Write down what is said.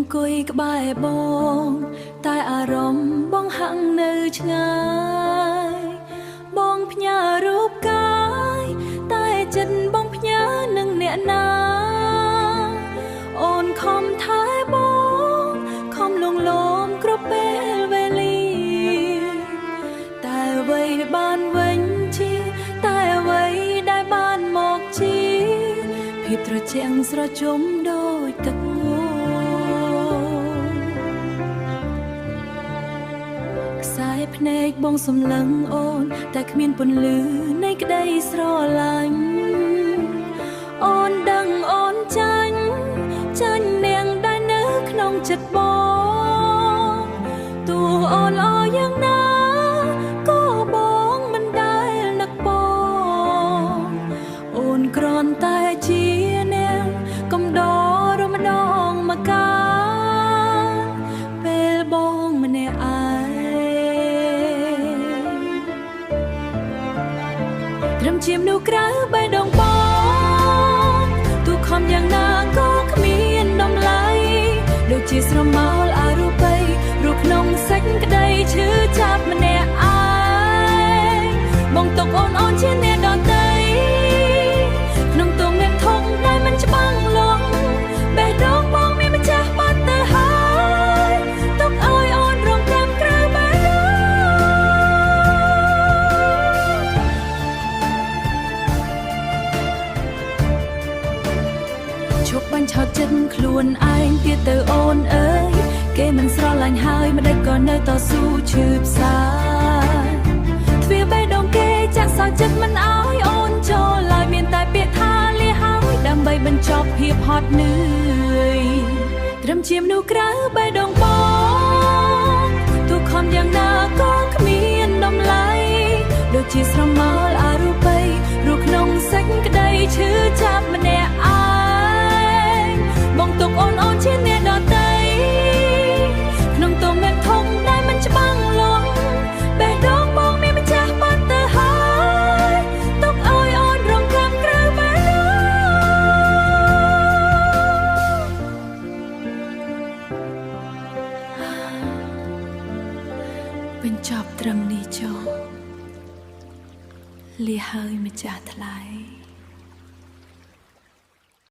អង្គុយក្បែរបងតែអារម្មណ៍បងហាក់នៅឆ្ងាយបងផ្ញើរូបកាយតែចិត្តបងផ្ញើនឹងអ្នកណាអូនខំថែបងខំលងលោមគ្រប់ពេលវេលាតែអ្វីដែលបានវិញជាតែអ្វីដែលបានមកជាភាពត្រជាក់ស្រជុំដូចទឹកងូខ្សែភ្នែកបងសម្លឹងអូនតែគ្មានពន្លឺនៃក្តីស្រឡាញ់អូនដឹងអូនចាញ់នាងដែលនៅក្នុងចិត្តបងទោះអូនល្អយ៉ាងណាក៏បងមិនដែលនឹកបងអូនគ្រាន់តែជានាងកំដររំដងមកកាពេលបងម្នាក់ឯងត្រឹមជាមនុស្សក្រៅបេះដូងបងទូខំយ៉ាងណាក៏គ្មានតម្លៃដូចជាស្រមោលអរូបីរស់ក្នុងសេចក្តីឈឺចាប់ម្នាក់ឯងបងទុកអូនជាអ្នកដទៃក្នុងទងមានធំដែលមិនច្បាំងលងបេះដូងបងមានម្ចាស់បាត់ទៅហើយទុកឲ្យអូនរងចាំក្រៅបេះដូងជប់បាញ់ឆោតចិត្តខ្លួនឯងទៀតទៅអូនអើយគេមិនស្រឡាញ់ហើយម្ដេចក៏នៅតស៊ូឈឺផ្សាទ្វារបេះដូងគេចាក់សោចិត្តមិនឲ្យអូនចូលឡើយមានតែពាក្យថាលាហើយដើម្បីបញ្ចប់ភាពហត់នឿយត្រឹមជាមនុស្សក្រៅបេះដូងបងទូខំយ៉ាងណាក៏គ្មានតម្លៃដូចជាស្រមោលអរូបីរស់ក្នុងសេចក្តីឈឺចាប់ម្នាក់ឯងបងទុកអូនជាអ្នកដទៃក្នុងទងមានធំដែលមិនច្បាំងលងបេះដូងបងមានម្ចាស់បាត់ទៅហើយទុកឲ្យអូនរងចាំក្រៅបេះដូងបញ្ចប់ត្រឹមនេះចុះលាហើយម្ចាស់ថ្លៃ